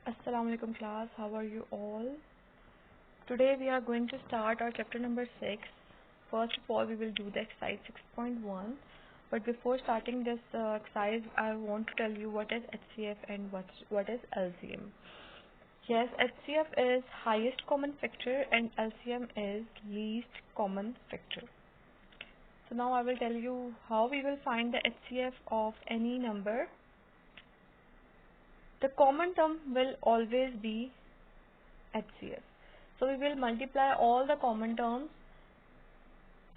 Assalamu alaikum class, how are you all? Today we are going to start our chapter number 6. First of all, we will do the exercise 6.1. But before starting this exercise, I want to tell you what is HCF and what is LCM. Yes, HCF is highest common factor and LCM is least common factor. So now I will tell you how we will find the HCF of any number. The common term will always be HCF. So we will multiply all the common terms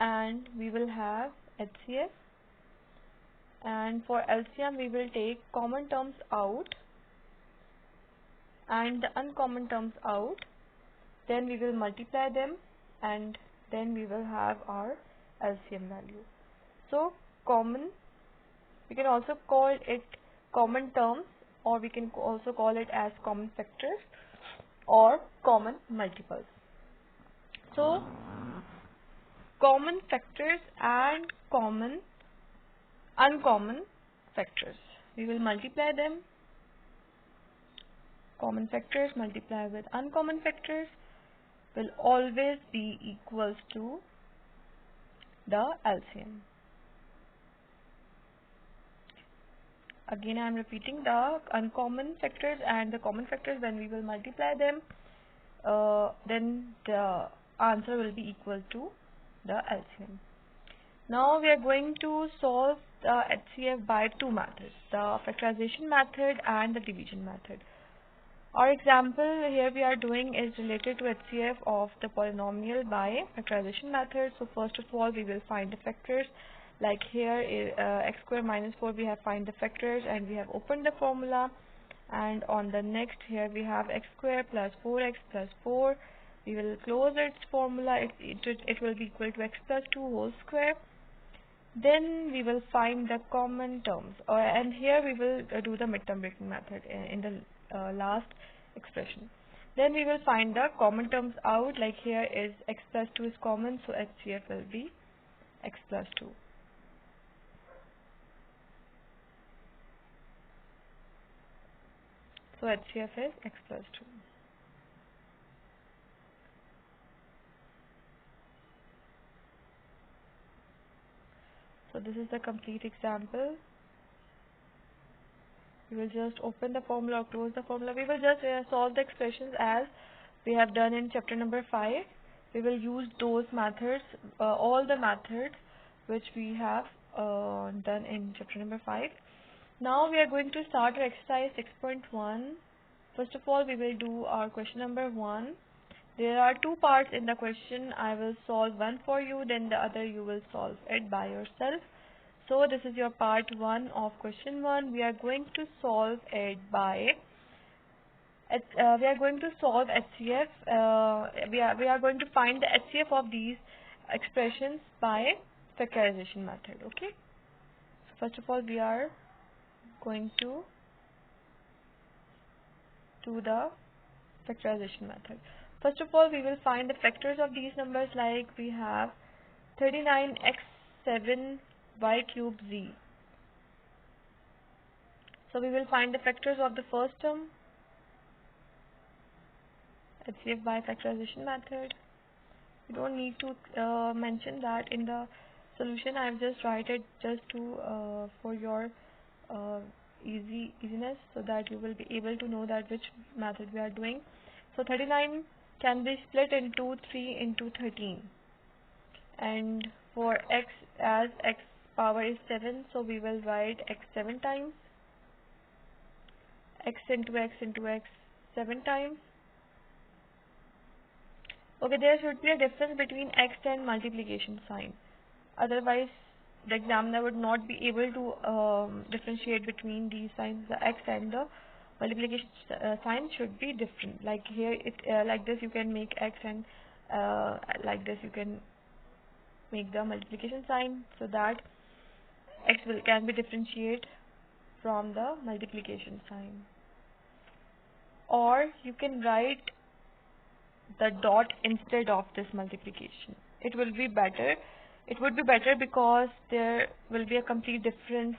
and we will have HCF, and for LCM we will take common terms out and the uncommon terms out, then we will multiply them and then we will have our LCM value. So common, we can also call it common terms, or we can also call it as common factors or common multiples. So common factors and uncommon factors, we will multiply them. Common factors multiplied with uncommon factors will always be equals to the LCM. Again, I am repeating, the uncommon factors and the common factors, when we will multiply them, then the answer will be equal to the LCM. Now we are going to solve the HCF by two methods, the factorization method and the division method. Our example here we are doing is related to HCF of the polynomial by factorization method. So first of all, we will find the factors. Like here, x square minus 4, we have find the factors and we have opened the formula. And on the next, here we have x square plus 4x plus 4. We will close its formula. It will be equal to x plus 2 whole square. Then we will find the common terms. And here we will do the midterm breaking method in the last expression. Then we will find the common terms out. Like here is x plus 2 is common, so HCF will be x plus 2. So HCF is x plus 2. So this is the complete example. We will just open the formula or close the formula. We will just solve the expressions as we have done in chapter number 5. We will use those methods, all the methods which we have done in chapter number 5. Now we are going to start our exercise 6.1. First of all, we will do our question number 1. There are two parts in the question. I will solve one for you, then the other you will solve it by yourself. So this is your part 1 of question 1. We are going to solve it by we are going to solve HCF. We are going to find the HCF of these expressions by factorization method. Okay. So first of all, we are going to do the factorization method. First of all, we will find the factors of these numbers. Like we have 39x7 y cube z. So we will find the factors of the first term, HCF by factorization method. You don't need to mention that in the solution. I have just write it just to for your easiness, so that you will be able to know that which method we are doing. So 39 can be split into 3 into 13, and for x, as x power is 7, so we will write x 7 times, x into x into x 7 times. Okay, there should be a difference between x and multiplication sign. Otherwise, the examiner would not be able to differentiate between these signs. The x and the multiplication sign should be different. Like here, like this you can make x, and like this you can make the multiplication sign, so that x can be differentiated from the multiplication sign. Or you can write the dot instead of this multiplication. It will be better. It would be better because there will be a complete difference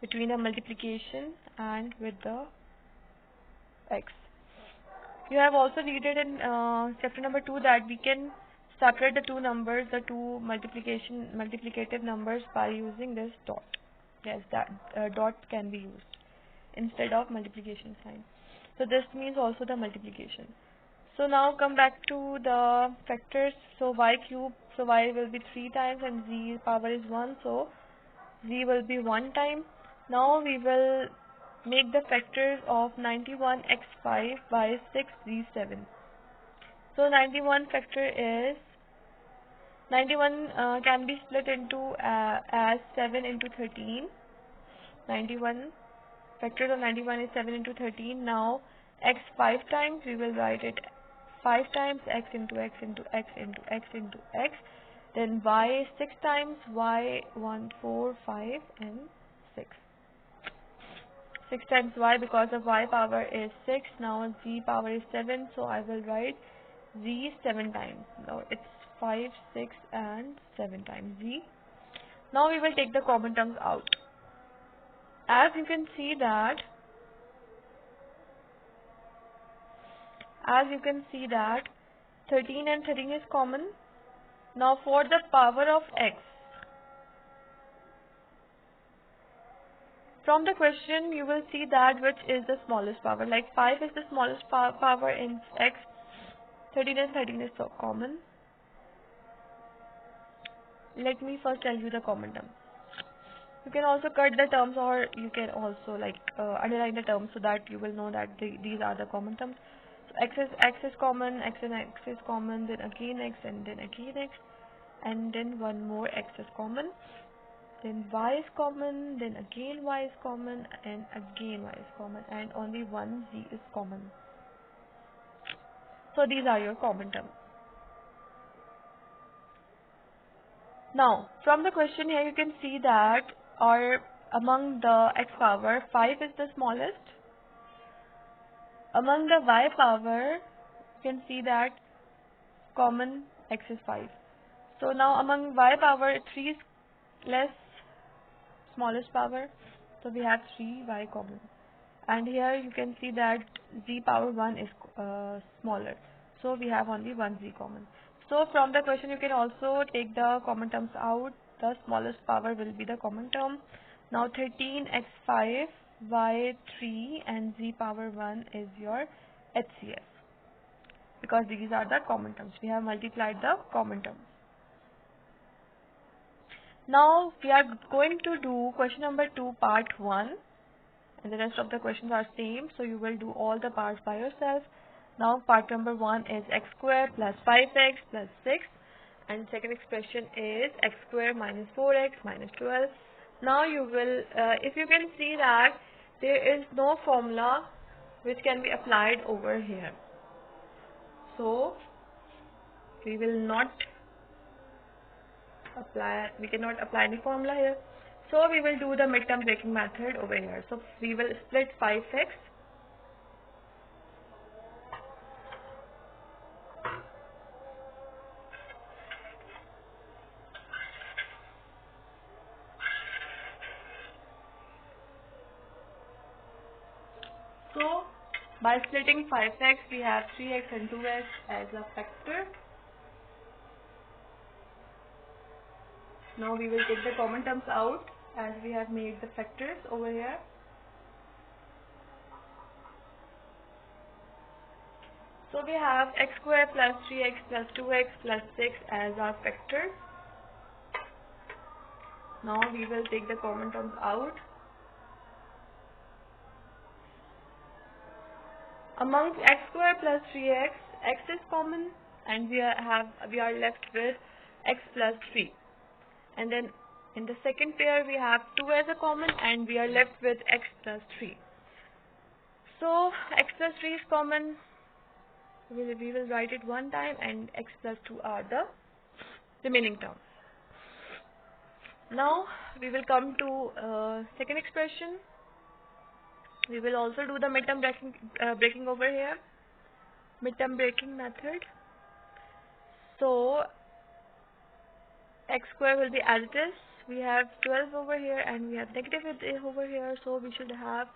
between a multiplication and with the x. You have also read it in chapter number 2 that we can separate the two numbers, the two multiplicative numbers, by using this dot. Yes, that dot can be used instead of multiplication sign. So this means also the multiplication. So now come back to the factors. So y cube, so y will be 3 times and z power is 1, so z will be 1 time. Now we will make the factors of 91x5 by 6z7. So 91 factor is 91 can be split into as 7 into 13. 91 factors of 91 is 7 into 13. Now x 5 times, we will write it 5 times, x into x into x into x into x. Then y 6 times, y 1, 4, 5 and 6. 6 times y, because of y power is 6. Now z power is 7, so I will write z 7 times. Now it's 5, 6 and 7 times z. Now we will take the common terms out. As you can see that 13 and 13 is common. Now for the power of x, from the question you will see that which is the smallest power. Like 5 is the smallest power in x. 13 and 13 is so common. Let me first tell you the common term. You can also cut the terms, or you can also underline the terms so that you will know that these are the common terms. So x is common, x and x is common, then again x and then again x, and then one more x is common. Then y is common, then again y is common, and again y is common, and only one z is common. So these are your common terms. Now from the question here you can see that among the x power, 5 is the smallest. Among the y power, you can see that common x is 5. So now among y power, 3 is less smallest power, so we have 3y common. And here you can see that z power 1 is smaller, so we have only 1z common. So from the question you can also take the common terms out. The smallest power will be the common term. Now 13, x5, y3 and z power 1 is your HCF, because these are the common terms. We have multiplied the common terms. Now we are going to do question number 2 part 1, and the rest of the questions are same, so you will do all the parts by yourself. Now part number 1 is x square plus 5x plus 6, and second expression is x square minus 4x minus 12. Now you will, if you can see that there is no formula which can be applied over here, so we cannot apply any formula here. So we will do the midterm breaking method over here. So we will split 5x. So by splitting 5x, we have 3x and 2x as a factor. Now we will take the common terms out as we have made the factors over here. So we have x square plus 3x plus 2x plus 6 as our factor. Now we will take the common terms out. Among x square plus 3x, x is common, and we are left with x plus 3. And then in the second pair we have 2 as a common, and we are left with x plus 3. So x plus 3 is common. We will write it one time, and x plus 2 are the remaining terms. Now we will come to second expression. We will also do the midterm breaking over here. Midterm breaking method. So x square will be as it is. We have 12 over here and we have negative over here, so we should have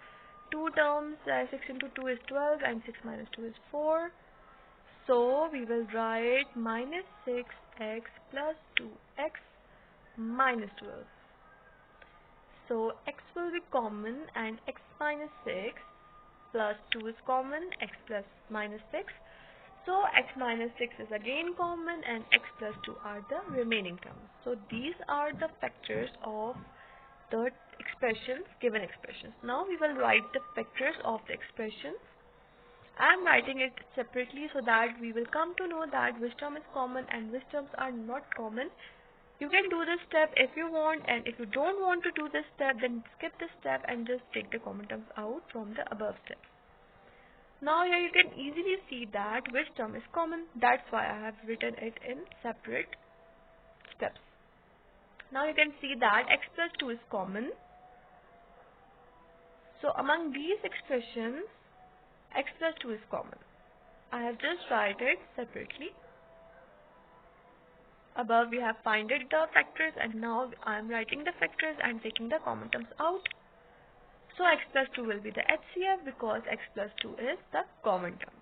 two terms, 6 into 2 is 12 and 6 minus 2 is 4. So we will write minus 6x plus 2x minus 12. So x will be common and x minus 6 plus 2 is common, x plus minus 6. So x minus 6 is again common and x plus 2 are the remaining terms. So these are the factors of the expressions, given expressions. Now we will write the factors of the expressions. I am writing it separately so that we will come to know that which term is common and which terms are not common. You can do this step if you want, and if you don't want to do this step, then skip this step and just take the common terms out from the above step. Now here you can easily see that which term is common. That's why I have written it in separate steps. Now you can see that x plus 2 is common. So among these expressions, x plus 2 is common. I have just write it separately. Above we have finded the factors, and now I am writing the factors and taking the common terms out. So x plus 2 will be the HCF because x plus 2 is the common term.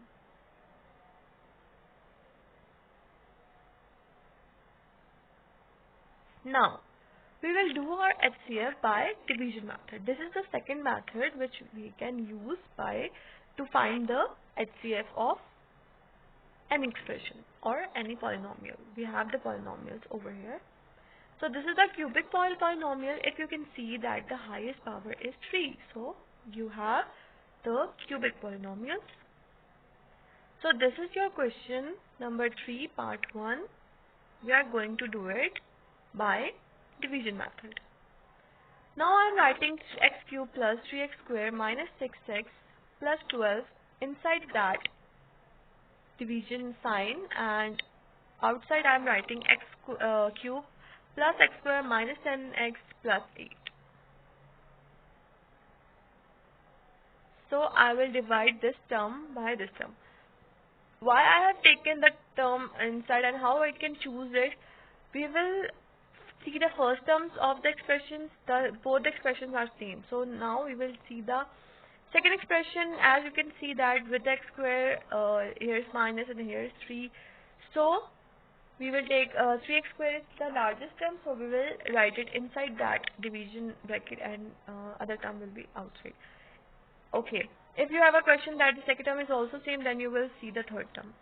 Now we will do our HCF by division method. This is the second method which we can use to find the HCF of any expression or any polynomial. We have the polynomials over here. So this is the cubic polynomial. If you can see that the highest power is 3. So you have the cubic polynomials. So this is your question number 3, part 1. We are going to do it by division method. Now I am writing x cubed plus 3x squared minus 6x plus 12 inside that division sign, and outside I am writing x cubed plus x squared minus 10x plus 8. So I will divide this term by this term. Why I have taken the term inside and how I can choose it, we will see the first terms of the expressions. Both the expressions are same. So now we will see the second expression. As you can see that with x square, here is minus and here is 3. So we will take 3x square is the largest term, so we will write it inside that division bracket, and other term will be outside. Okay, if you have a question that the second term is also same, then you will see the third term.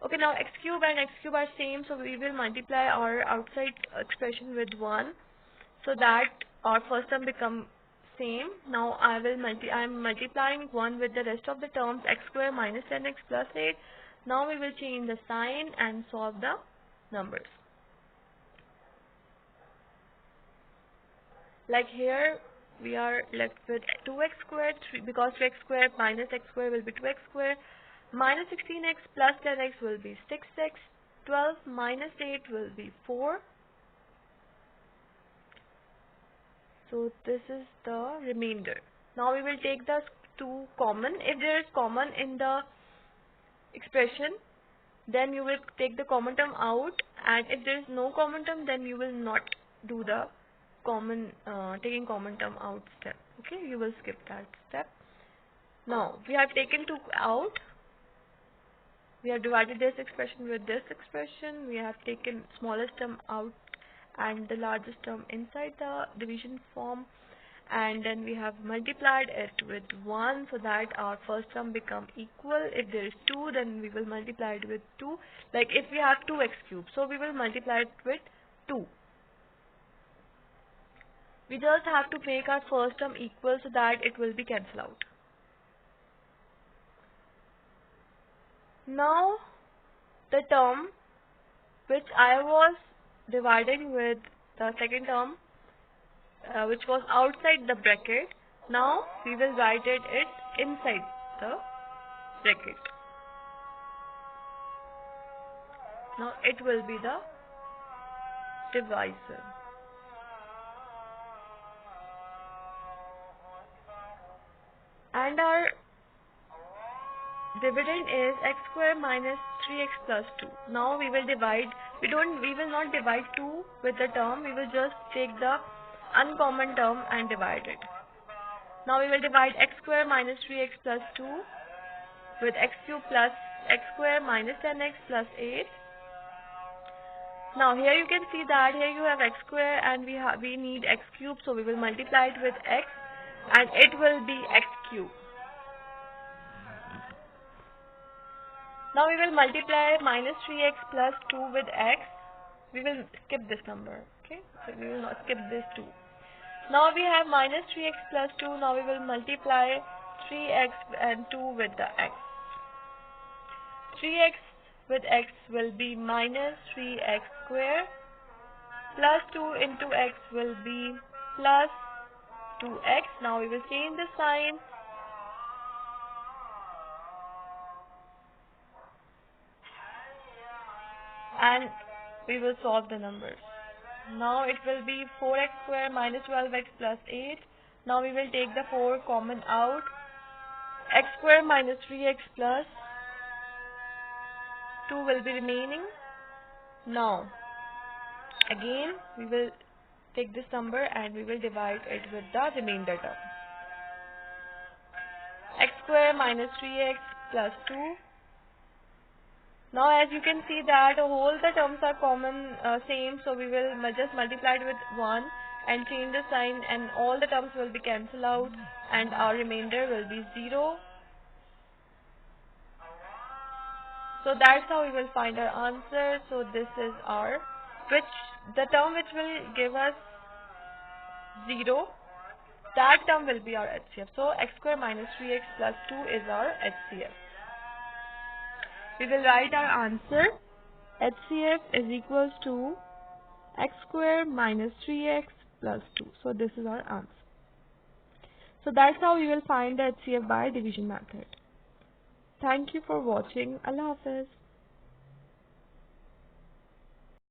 Okay, now x cube and x cube are same, so we will multiply our outside expression with 1 so that our first term become same. Now I am multiplying 1 with the rest of the terms, x square minus 10x plus 8. Now we will change the sign and solve the numbers. Like here we are left with 2x squared, because 2x squared minus x squared will be 2x squared, minus 16x plus 10x will be 6x, 12 minus 8 will be 4. So this is the remainder. Now we will take the 2 common. If there is common in the expression, then you will take the common term out, and if there is no common term, then you will not do the taking common term out step. Okay, you will skip that step. Now we have taken 2 out. We have divided this expression with this expression. We have taken smallest term out and the largest term inside the division form, and then we have multiplied it with 1 so that our first term become equal. If there is 2, then we will multiply it with 2. Like if we have 2x cubed, so we will multiply it with 2. We just have to make our first term equal so that it will be cancelled out. Now the term which I was dividing with the second term, which was outside the bracket, now we will write it inside the bracket. Now it will be the divisor. And our dividend is x square minus 3x plus 2. Now we will divide. We will not divide 2 with the term. We will just take the uncommon term and divide it. Now we will divide x square minus 3x plus 2 with x cube plus x square minus 10x plus 8. Now here you can see that here you have x square and we need x cube, so we will multiply it with x and it will be x cube. Now we will multiply minus 3x plus 2 with x. We will skip this number, okay? So we will not skip this 2. Now we have minus 3x plus 2. Now we will multiply 3x and 2 with the x. 3x with x will be minus 3x square plus 2 into x will be plus 2x. Now we will change the sign and we will solve the numbers. Now it will be 4x square minus 12x plus 8. Now we will take the 4 common out. X square minus 3x plus 2 will be remaining. Now again we will take this number and we will divide it with the remainder term. X square minus 3x plus 2. Now as you can see that all the terms are common, same, so we will just multiply it with 1 and change the sign and all the terms will be cancelled out and our remainder will be 0. So that's how we will find our answer. So this is our, the term which will give us 0, that term will be our HCF. So x square minus 3x plus 2 is our HCF. We will write our answer. HCF is equals to x square minus 3x plus 2. So this is our answer. So that's how we will find the HCF by division method. Thank you for watching. Allah Hafiz.